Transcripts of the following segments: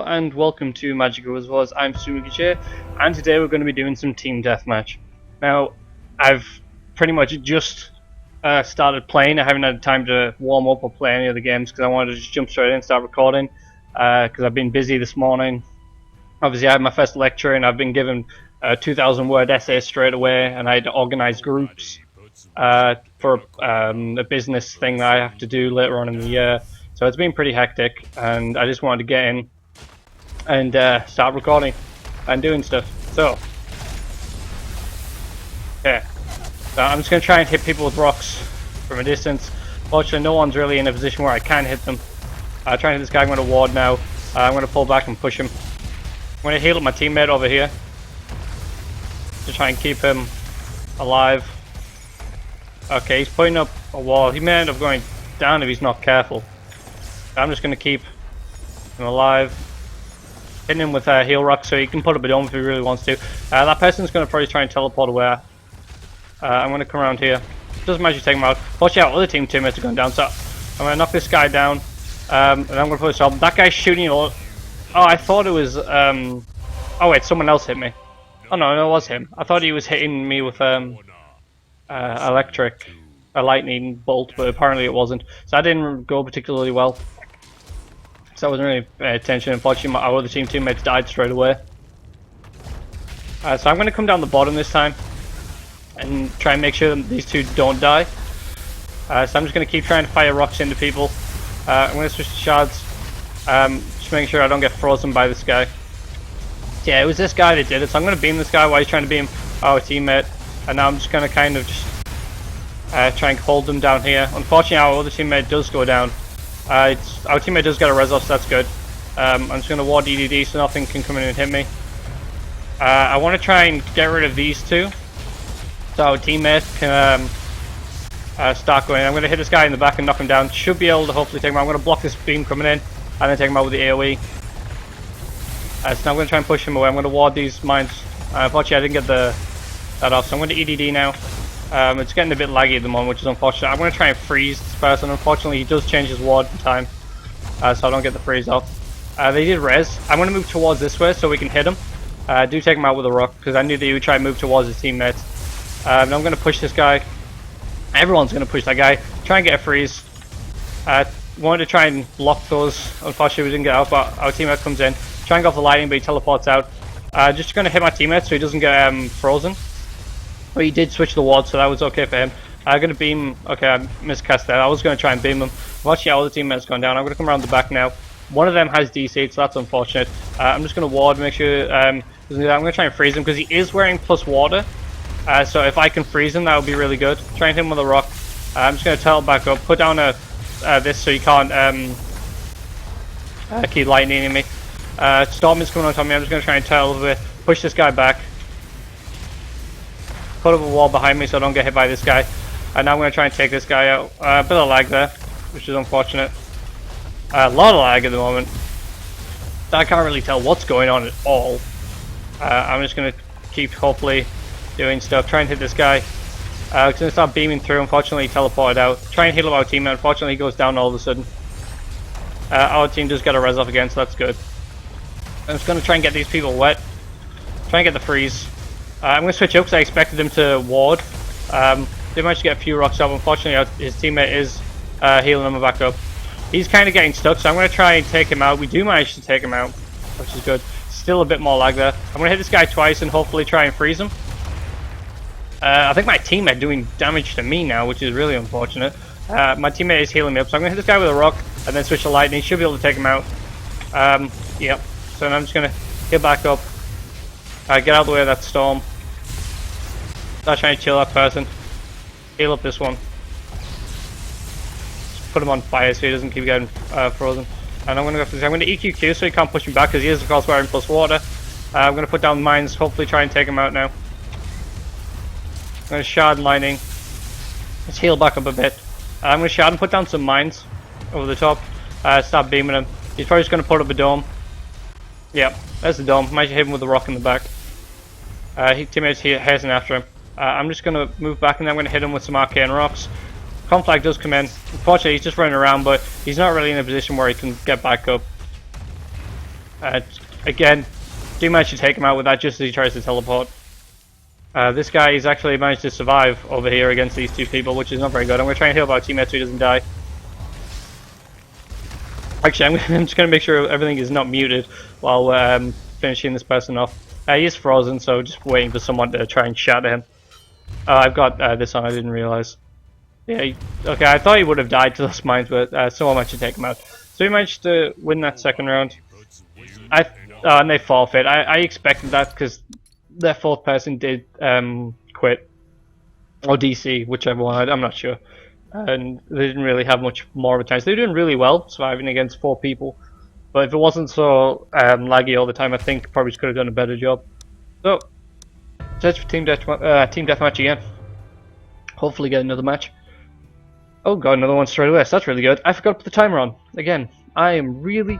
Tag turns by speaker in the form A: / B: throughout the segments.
A: and welcome to Magicka as well as I'm Magicka, and today we're going to be doing some team deathmatch. Now, I've pretty much just started playing. I haven't had time to warm up or play any of the games because I wanted to just jump straight in and start recording because I've been busy this morning. Obviously I had my first lecture and I've been given a 2,000 word essay straight away, and I had to organise groups for a business thing that I have to do later on in the year. So it's been pretty hectic, and I just wanted to get in and start recording and doing stuff. So, okay. So I'm just going to try and hit people with rocks from a distance. Fortunately, no one's really in a position where I can hit them. Trying to hit this guy. I'm going to ward now. I'm going to pull back and push him. I'm going to heal up my teammate over here to try and keep him alive. Okay, he's putting up a wall. He may end up going down if he's not careful. I'm just going to keep him alive, hitting him with heal rock so he can put up a dome if he really wants to. That person's going to probably try and teleport away. I'm going to come around here. Doesn't matter, take him out. Watch out, other teammates are going down. So I'm going to knock this guy down, and I'm going to put this up. That guy's shooting. Oh, I thought it was. Oh wait, someone else hit me. Oh no, it was him. I thought he was hitting me with a lightning bolt, but apparently it wasn't. So that didn't go particularly well. So I wasn't really paying attention. Unfortunately, our other teammates died straight away. So I'm going to come down the bottom this time and try and make sure that these two don't die. So I'm just going to keep trying to fire rocks into people. I'm going to switch to shards. Just making sure I don't get frozen by this guy. Yeah, it was this guy that did it. So I'm going to beam this guy while he's trying to beam our teammate. And now I'm just going to kind of just try and hold them down here. Unfortunately, our other teammate does go down. Our teammate does get a res off, so that's good. I'm just going to ward EDD so nothing can come in and hit me. I want to try and get rid of these two, so our teammate can start going. I'm going to hit this guy in the back and knock him down. Should be able to hopefully take him out. I'm going to block this beam coming in, and then take him out with the AoE. So now I'm going to try and push him away. I'm going to ward these mines. Unfortunately, I didn't get that off, so I'm going to EDD now. It's getting a bit laggy at the moment, which is unfortunate. I'm going to try and freeze this person. Unfortunately, he does change his ward in time, so I don't get the freeze off. They did res. I'm going to move towards this way so we can hit him. Do take him out with a rock, because I knew that he would try and move towards his teammates. Now I'm going to push this guy. Everyone's going to push that guy. Try and get a freeze. Wanted to try and block those. Unfortunately, we didn't get out, but our teammate comes in. Try and go off the lightning, but he teleports out. Just going to hit my teammate so he doesn't get frozen. But he did switch the ward, so that was okay for him. I'm going to beam. Okay, I miscast that. I was going to try and beam him. Watch out, all the teammates gone down. I'm going to come around the back now. One of them has DC, so that's unfortunate. I'm just going to ward, make sure. I'm going to try and freeze him because he is wearing plus water. So if I can freeze him, that would be really good. Try and hit him with a rock. I'm just going to tell back up. Put down this so you can't keep lightning me. Storm is coming on top of me. I'm just going to try and push this guy back. Put up a wall behind me so I don't get hit by this guy. And now I'm going to try and take this guy out. A bit of lag there, which is unfortunate. A lot of lag at the moment. I can't really tell what's going on at all. I'm just going to keep hopefully doing stuff. Try and hit this guy. I'm going to start beaming through. Unfortunately, he teleported out. Try and heal up our teammate. Unfortunately, he goes down all of a sudden. Our team does get a res off again, so that's good. I'm just going to try and get these people wet. Try and get the freeze. I'm going to switch up because I expected him to ward. They managed to get a few rocks up. Unfortunately, his teammate is healing him back up. He's kind of getting stuck, so I'm going to try and take him out. We do manage to take him out, which is good. Still a bit more lag there. I'm going to hit this guy twice and hopefully try and freeze him. I think my teammate doing damage to me now, which is really unfortunate. My teammate is healing me up, so I'm going to hit this guy with a rock and then switch to lightning. Should be able to take him out. Yep. So now I'm just going to heal back up. Get out of the way of that storm. Start trying to chill that person. Heal up this one. Just put him on fire so he doesn't keep getting frozen. And I'm going to go for this. I'm going to EQQ so he can't push him back because he is of course wearing plus water. I'm going to put down mines, hopefully try and take him out now. I'm going to shard lightning. Let's heal back up a bit. I'm going to shard and put down some mines over the top. Start beaming him. He's probably just going to put up a dome. Yep, there's the dome. Might hit him with a rock in the back. His teammates here hastening after him. I'm just going to move back and then I'm going to hit him with some arcane rocks. Conflag does come in. Unfortunately, he's just running around, but he's not really in a position where he can get back up. Again, do manage to take him out with that just as he tries to teleport. This guy has actually managed to survive over here against these two people, which is not very good. I'm going to try and heal our teammate so he doesn't die. Actually, I'm just going to make sure everything is not muted while finishing this person off. He is frozen, so just waiting for someone to try and shatter him. I've got this on, I didn't realise. Yeah, okay, I thought he would have died to those mines, but someone managed to take him out. So he managed to win that second round. And they forfeit. I expected that because their fourth person did quit. Or DC, whichever one, I'm not sure. And they didn't really have much more of a chance. They were doing really well, surviving against 4 people. But if it wasn't so laggy all the time, I think probably could have done a better job. So, search for team deathmatch again. Hopefully get another match. Oh, got another one straight away. So that's really good. I forgot to put the timer on. Again, I am really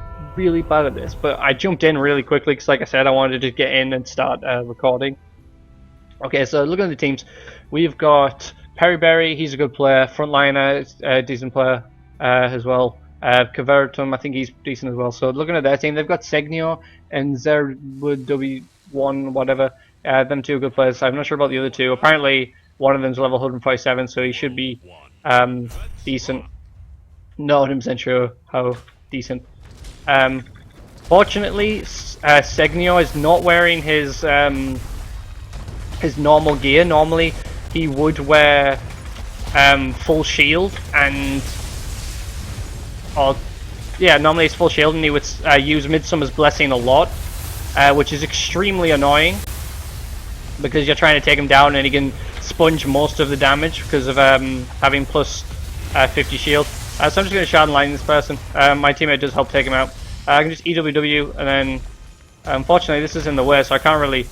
A: bad at this. But I jumped in really quickly because, like I said, I wanted to get in and start recording. Okay, so looking at the teams, we've got Perry Berry, he's a good player. Frontliner, decent player as well. Cavertum, I think he's decent as well. So looking at their team, they've got Segnio and ZerW1, whatever. Them two are good players. I'm not sure about the other two. Apparently, one of them's level 147, so he should be decent. Not 100% sure how decent. Fortunately, Segnio is not wearing his normal gear. Normally, he would wear full shield and, normally it's full shield, and he would use Midsummer's Blessing a lot, which is extremely annoying because you're trying to take him down and he can sponge most of the damage because of having plus 50 shield. So I'm just going to shard and line this person. My teammate does help take him out. I can just EWW, and then unfortunately this is in the way, so I can't really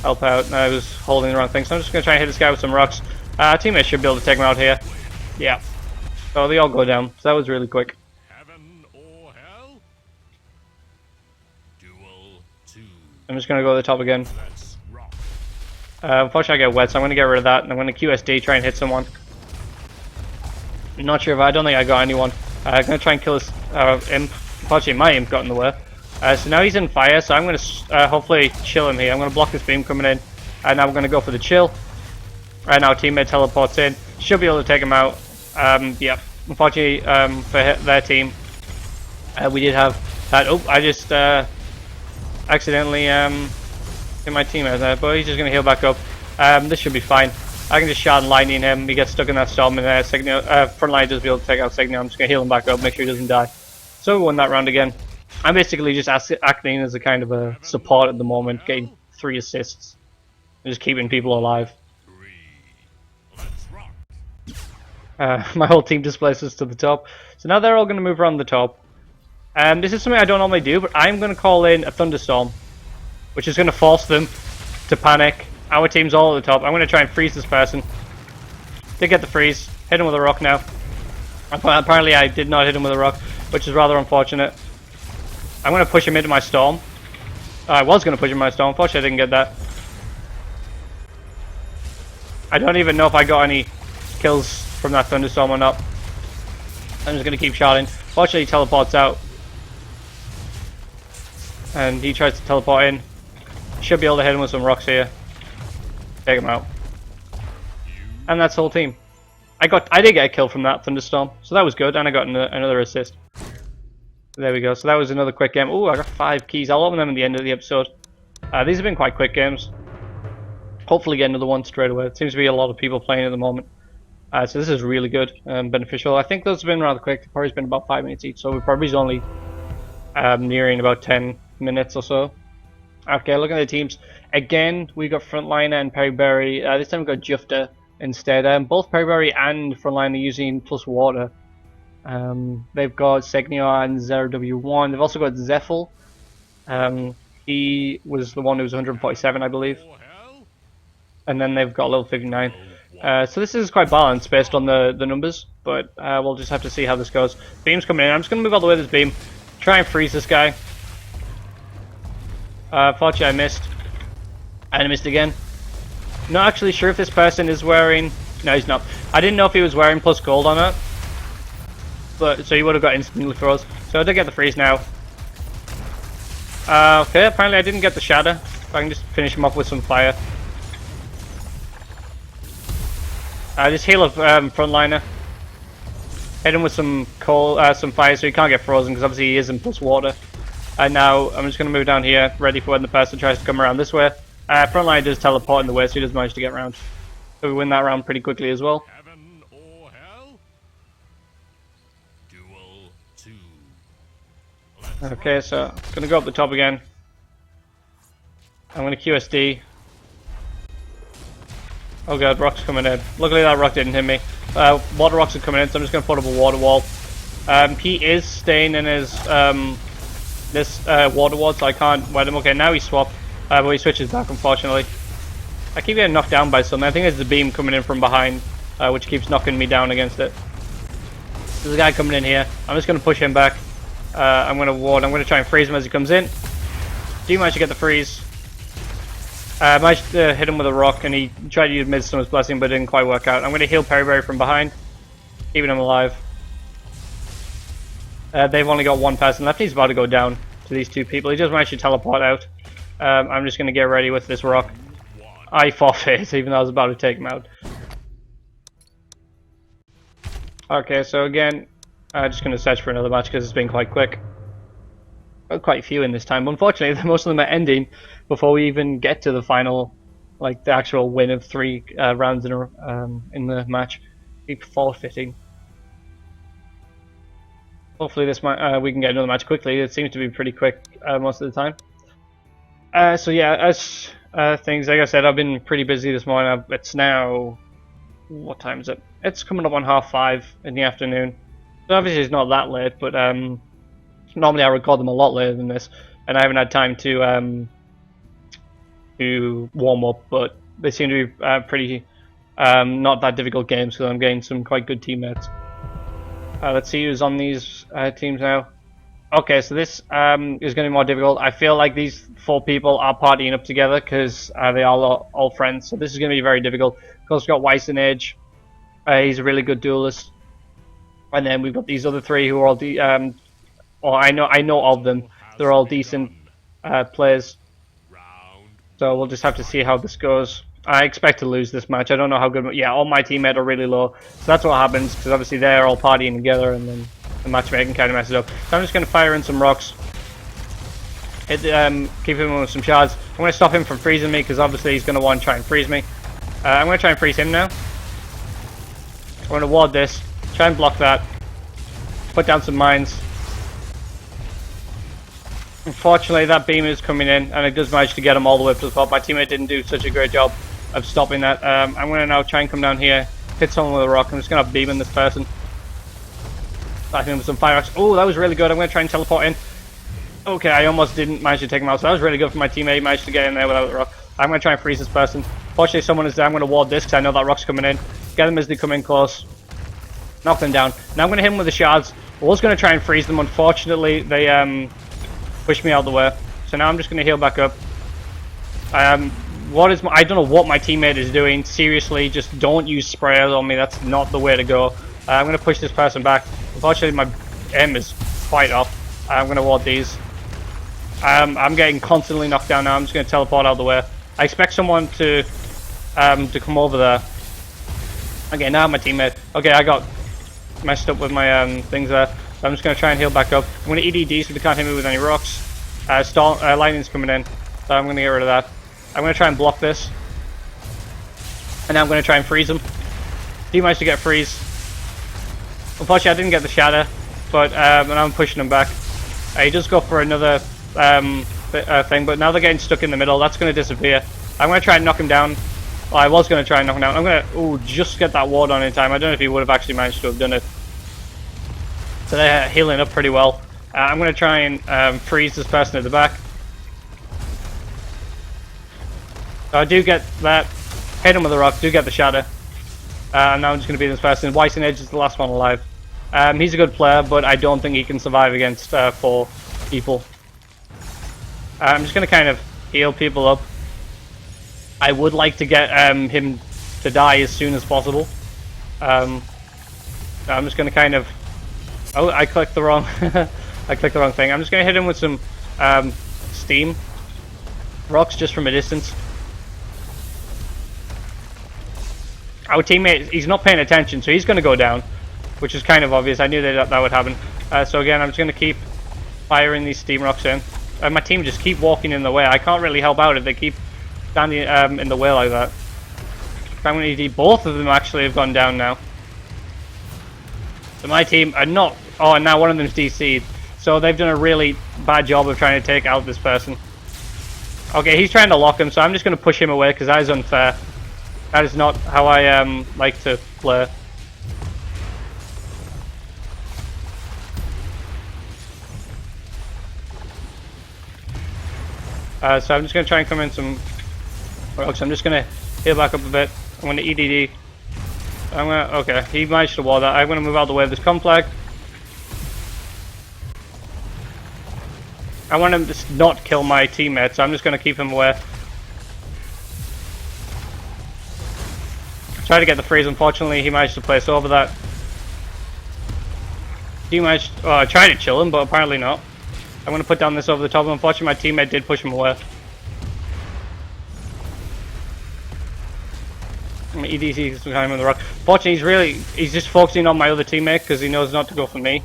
A: help out. I was holding the wrong thing, so I'm just going to try and hit this guy with some rocks. Teammate should be able to take him out here. Yeah. So they all go down. So that was really quick.
B: Heaven or hell? Duel 2.
A: I'm just going to go to the top again. Unfortunately I get wet, so I'm going to get rid of that, and I'm going to QSD, try and hit someone. I'm not sure if I don't think I got anyone. I'm going to try and kill this imp. Unfortunately my imp got in the way. So now he's in fire, so I'm going to hopefully chill him here. I'm going to block this beam coming in, and now we're going to go for the chill. Right now teammate teleports in. Should be able to take him out. Yep. Unfortunately for their team, we did have that. Oh, I just accidentally hit my teammate there, but he's just going to heal back up. This should be fine. I can just shard and lightning him. He gets stuck in that storm, and frontline does be able to take out Segnio. I'm just going to heal him back up, make sure he doesn't die. So we won that round again. I'm basically just acting as a kind of a support at the moment, getting 3 assists, and just keeping people alive. My whole team displaces to the top, so now they're all going to move around the top. This is something I don't normally do, but I'm going to call in a thunderstorm, which is going to force them to panic. Our team's all at the top. I'm going to try and freeze this person. Did get the freeze. Hit him with a rock now. Apparently I did not hit him with a rock, which is rather unfortunate. I'm going to push him into my storm. I was going to push him into my storm. Unfortunately I didn't get that. I don't even know if I got any kills from that thunderstorm or not. I'm just going to keep shouting. Fortunately he teleports out. And he tries to teleport in. Should be able to hit him with some rocks here. Take him out. And that's the whole team. I did get a kill from that thunderstorm, so that was good, and I got another assist. There we go. So that was another quick game. Oh, I got 5 keys. I'll open them at the end of the episode. These have been quite quick games. Hopefully get another one straight away. It seems to be a lot of people playing at the moment. So this is really good and beneficial. I think those have been rather quick. They've probably been about 5 minutes each, so we're probably only nearing about 10 minutes or so. Okay, looking at the teams. Again, we got Frontliner and Perry Berry. This time we got Jufta instead. Both Perry Berry and Frontliner are using plus water. They've got Segnio and ZerW1. They've also got Zephyl. He was the one who was 147, I believe. And then they've got level 59. So this is quite balanced based on the numbers, but we'll just have to see how this goes. Beam's coming in. I'm just going to move all the way to this beam. Try and freeze this guy. Fortunately I missed. And I missed again. Not actually sure if this person is wearing... No, he's not. I didn't know if he was wearing plus gold on it. But so he would have got instantly froze. So I did get the freeze now. Okay, apparently I didn't get the shatter. If I can just finish him off with some fire. Just heal up frontliner. Hit him with some coal, some fire, so he can't get frozen because obviously he is in plus water. And now I'm just going to move down here, ready for when the person tries to come around this way. Frontline does teleport in the way, so he does manage to get around. So we win that round pretty quickly as well.
B: Heaven or hell? Duel 2.
A: Okay, so I'm going to go up the top again. I'm going to QSD. Oh god, rock's coming in. Luckily that rock didn't hit me. Water rocks are coming in, so I'm just going to put up a water wall. He is staying in his this water wall, so I can't wet him. Okay, now he swapped, but he switches back, unfortunately. I keep getting knocked down by something. I think it's the beam coming in from behind, which keeps knocking me down against it. There's a guy coming in here. I'm just going to push him back. I'm going to ward. I'm going to try and freeze him as he comes in. Do manage to get the freeze. I managed to hit him with a rock, and he tried to use Midsummer's Blessing, but it didn't quite work out. I'm going to heal Periberry from behind, keeping him alive. They've only got one person left. He's about to go down to these two people. He just managed to teleport out. I'm just going to get ready with this rock. I forfeit, even though I was about to take him out. Okay, so again, I'm just going to search for another match because it's been quite quick. Well, quite a few in this time. Unfortunately, most of them are ending before we even get to the final, like the actual win of 3 rounds in the match. Keep forfeiting. Hopefully this we can get another match quickly. It seems to be pretty quick most of the time. So yeah, as things, like I said, I've been pretty busy this morning. It's now, what time is it? It's coming up on 5:30 in the afternoon. So obviously it's not that late, but normally I record them a lot later than this, and I haven't had time to warm up. But they seem to be pretty not that difficult games because I'm getting some quite good teammates. Let's see who's on these teams now. Okay, so this is going to be more difficult. I feel like these 4 people are partying up together because they are all friends. So this is going to be very difficult. Of course, we've got Weiss in Age. He's a really good duelist. And then we've got these other 3 who are all I know of them. They're all decent players. So we'll just have to see how this goes. I expect to lose this match. I don't know how good. Yeah, all my teammates are really low. So that's what happens because obviously they're all partying together, and then the matchmaking kind of messes up. So I'm just going to fire in some rocks. Keep him with some shards. I'm going to stop him from freezing me because obviously he's going to want to try and freeze me. I'm going to try and freeze him now. I'm going to ward this. Try and block that. Put down some mines. Unfortunately, that beam is coming in, and it does manage to get him all the way up to the top. My teammate didn't do such a great job of stopping that. I'm going to now try and come down here, hit someone with a rock. I'm just going to beam in this person. Starting him with some fire rocks. Oh, that was really good. I'm going to try and teleport in. Okay, I almost didn't manage to take him out, so that was really good for my teammate. He managed to get in there without the rock. I'm going to try and freeze this person. Fortunately, someone is there. I'm going to ward this because I know that rock's coming in. Get them as they come in close. Knock them down. Now I'm going to hit them with the shards. I was going to try and freeze them. Unfortunately, they pushed me out of the way. So now I'm just going to heal back up. I don't know what my teammate is doing. Seriously, just don't use sprayers on me. That's not the way to go. I'm going to push this person back. Unfortunately, my aim is quite off. I'm going to ward these. I'm getting constantly knocked down now. I'm just going to teleport out of the way. I expect someone to come over there. Okay, now my teammate. Okay, I got messed up with my things there. So I'm just going to try and heal back up. I'm going to EDD so they can't hit me with any rocks. Lightning's coming in, so I'm going to get rid of that. I'm going to try and block this. And now I'm going to try and freeze him. He managed to get freeze. Unfortunately, I didn't get the shatter, but and I'm pushing him back. He does go for another thing, but now they're getting stuck in the middle. That's going to disappear. I'm going to try and knock him down. Well, I was going to try and knock him down. I'm going to just get that ward on in time. I don't know if he would have actually managed to have done it. So they're healing up pretty well. I'm going to try and freeze this person at the back. So I do get that. Hit him with a rock. Do get the shatter. And now I'm just going to beat this person. Weiss and Edge is the last one alive. He's a good player, but I don't think he can survive against 4 people. I'm just going to kind of heal people up. I would like to get him to die as soon as possible. I'm just going to kind of... Oh, I clicked the wrong... I clicked the wrong thing. I'm just going to hit him with some steam rocks just from a distance. Our teammate, he's not paying attention, so he's going to go down, which is kind of obvious. I knew that would happen. So again, I'm just going to keep firing these steam rocks in. My team just keep walking in the way. I can't really help out if they keep standing in the way like that. I'm going to ED. Both of them actually have gone down now. So my team are not... Oh, and now one of them's DC'd. So they've done a really bad job of trying to take out this person. Okay, he's trying to lock him, so I'm just going to push him away because that is unfair. That is not how I like to play. So I'm just going to try and come in some rocks. I'm just going to heal back up a bit. I'm going to EDD. Okay, he managed to wall that. I'm going to move out of the way of this conflag. I want him to not kill my teammate, so I'm just going to keep him away. Try to get the freeze. Unfortunately, he managed to place over that. He managed. Oh, I tried to chill him, but apparently not. I'm going to put down this over the top. Unfortunately, my teammate did push him away. EDC is behind him on the rock. Fortunately, he's just focusing on my other teammate because he knows not to go for me.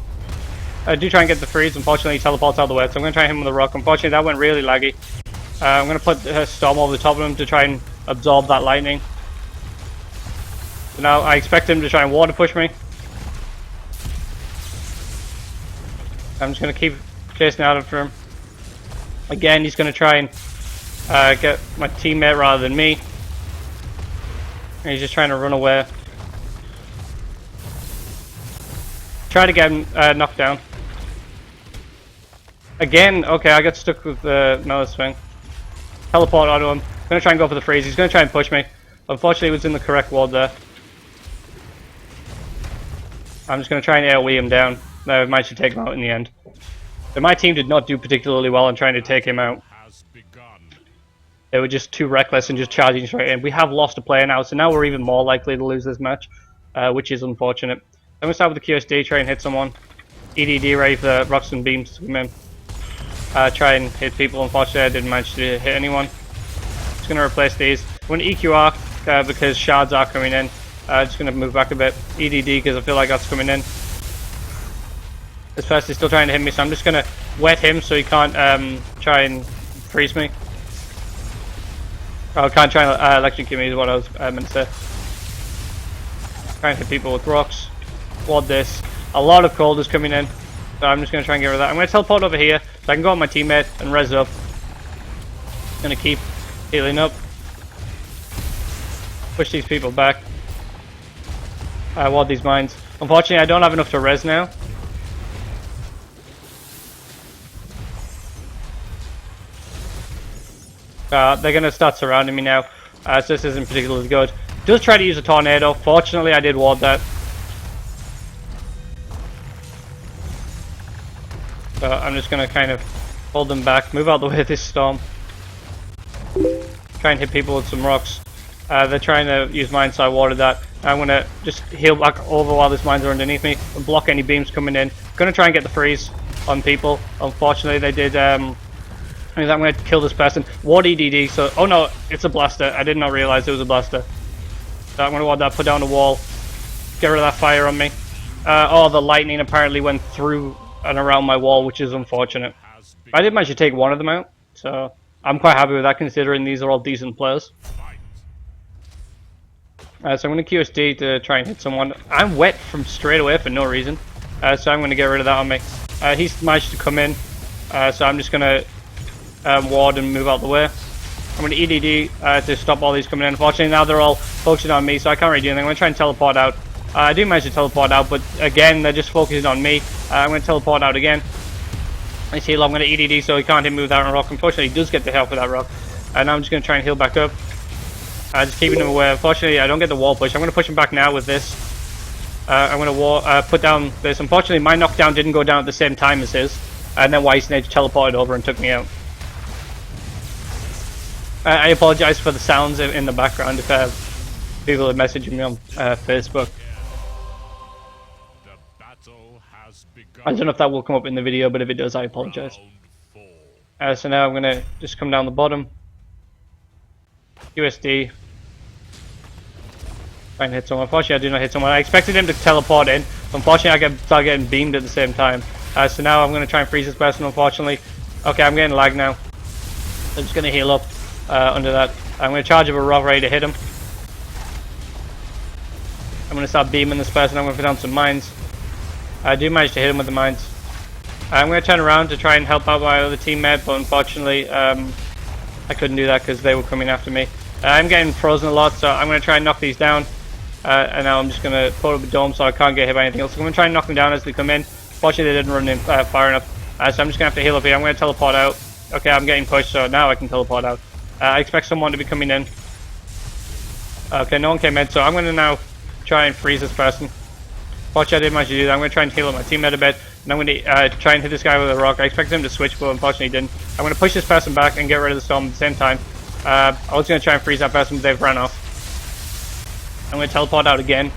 A: I do try and get the freeze. Unfortunately, he teleports out of the way, so I'm going to try him with the rock. Unfortunately, that went really laggy. I'm going to put a storm over the top of him to try and absorb that lightning. So now I expect him to try and water push me. I'm just going to keep chasing out after him. Again, he's going to try and get my teammate rather than me. And he's just trying to run away. Try to get him knocked down. Again, okay, I got stuck with the melee swing. Teleport onto him. I'm going to try and go for the freeze. He's going to try and push me. Unfortunately, he was in the correct ward there. I'm just going to try and AoE him down. I managed to take him out in the end. But my team did not do particularly well in trying to take him out. They were just too reckless and just charging straight in. We have lost a player now, so now we're even more likely to lose this match, which is unfortunate. I'm going to start with the QSD, try and hit someone. EDD ready for the rocks and beams to come in. Try and hit people. Unfortunately, I didn't manage to hit anyone. Just going to replace these. I'm going to EQ arc because shards are coming in. Just going to move back a bit. EDD because I feel like that's coming in. This person's still trying to hit me, so I'm just going to wet him so he can't try and freeze me. Oh, can't try and electrocute me is what I was meant to say. Trying to hit people with rocks. Ward this. A lot of cold is coming in, so I'm just going to try and get rid of that. I'm going to teleport over here so I can go on my teammate and res up. Going to keep healing up. Push these people back. Ward these mines. Unfortunately, I don't have enough to res now. They're going to start surrounding me now, so this isn't particularly good. Does try to use a tornado. Fortunately, I did ward that. So I'm just going to kind of hold them back, move out the way of this storm. Try and hit people with some rocks. They're trying to use mines, so I warded that. I'm going to just heal back over while these mines are underneath me and block any beams coming in. Going to try and get the freeze on people. Unfortunately, they did... I'm going to kill this person. Ward EDD, so... Oh no, it's a blaster. I did not realize it was a blaster. So I'm going to ward that, put down a wall. Get rid of that fire on me. Oh, the lightning apparently went through and around my wall, which is unfortunate. I did manage to take one of them out, so... I'm quite happy with that, considering these are all decent players. So I'm going to QSD to try and hit someone. I'm wet from straight away for no reason. So I'm going to get rid of that on me. He's managed to come in, so I'm just going to... ward and move out the way. I'm going to EDD to stop all these coming in. Unfortunately, now they're all focusing on me, so I can't really do anything. I'm going to try and teleport out. I do manage to teleport out, but again, they're just focusing on me. I'm going to teleport out again. Nice heal. I'm going to EDD so he can't hit me with that rock. Unfortunately, he does get the help with that rock. And now I'm just going to try and heal back up. Just keeping him away. Unfortunately, I don't get the wall push. I'm going to push him back now with this. I'm going to put down this. Unfortunately, my knockdown didn't go down at the same time as his. And then White Snake teleported over and took me out. I apologize for the sounds in the background if people are messaging me on Facebook. I don't know if that will come up in the video, but if it does, I apologize. So now I'm gonna just come down the bottom. USD. Try and hit someone. Unfortunately, I do not hit someone. I expected him to teleport in. Unfortunately, I start getting beamed at the same time. So now I'm going to try and freeze this person, unfortunately. Okay, I'm getting lag now. I'm just going to heal up under that. I'm going to charge up a rock ready to hit him. I'm going to start beaming this person. I'm going to put down some mines. I do manage to hit him with the mines. I'm going to turn around to try and help out my other teammate, but unfortunately, I couldn't do that because they were coming after me. I'm getting frozen a lot, so I'm going to try and knock these down. And now I'm just going to put up a dome so I can't get hit by anything else. So I'm going to try and knock them down as they come in. Fortunately, they didn't run in far enough. So I'm just going to have to heal up here. I'm going to teleport out. Okay, I'm getting pushed, so now I can teleport out. I expect someone to be coming in. Okay, no one came in, so I'm going to now try and freeze this person. Fortunately, I didn't manage to do that. I'm going to try and heal up my teammate a bit. And I'm going to try and hit this guy with a rock. I expected him to switch, but unfortunately he didn't. I'm going to push this person back and get rid of the storm at the same time. I was going to try and freeze that person, but they've ran off. I'm going to teleport out again.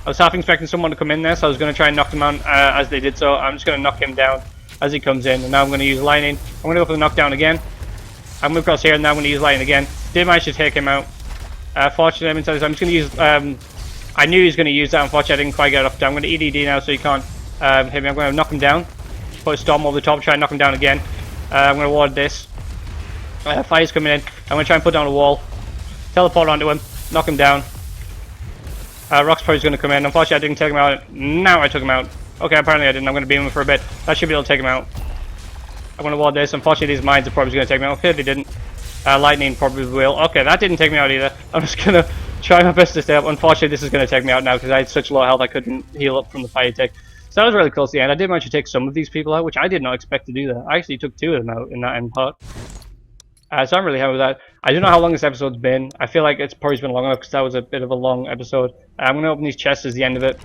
A: I was half expecting someone to come in there, so I was going to try and knock them out as they did so. I'm just going to knock him down as he comes in. And now I'm going to use lightning. I'm going to go for the knockdown again. I'm going across here, and now I'm going to use lightning again. Did manage to take him out. Fortunately, I'm just going to use... I knew he was going to use that. Unfortunately, I didn't quite get it off. I'm going to EDD now, so he can't hit me. I'm going to knock him down. Put a storm over the top, try and knock him down again. I'm going to ward this. Fire's coming in. I'm going to try and put down a wall. Teleport onto him. Knock him down. Rock's probably going to come in. Unfortunately, I didn't take him out. Now I took him out. Okay, apparently I didn't. I'm going to beam him for a bit. That should be able to take him out. I'm going to ward this. Unfortunately, these mines are probably going to take me out. Okay, they didn't. Lightning probably will. Okay, that didn't take me out either. I'm just going to try my best to stay up. Unfortunately, this is going to take me out now because I had such low health I couldn't heal up from the fire tick. So that was really close to the end. I did manage to take some of these people out, which I did not expect to do that. I actually took 2 of them out in that end part. So I'm really happy with that. I don't know how long this episode's been. I feel like it's probably been long enough because that was a bit of a long episode. I'm going to open these chests as the end of it.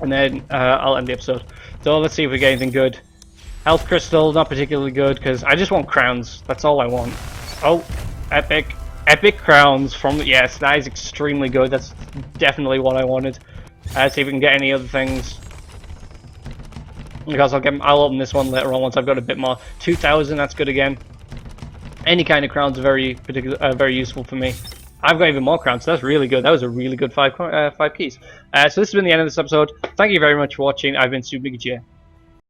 A: And then I'll end the episode. So let's see if we get anything good. Health crystal, not particularly good because I just want crowns. That's all I want. Oh, epic. Epic crowns from... Yes, that is extremely good. That's definitely what I wanted. See if we can get any other things. Because I'll open this one later on once I've got a bit more. 2,000, that's good again. Any kind of crowns are very useful for me. I've got even more crowns, so that's really good. That was a really good 5 keys. So this has been the end of this episode. Thank you very much for watching. I've been Magicka.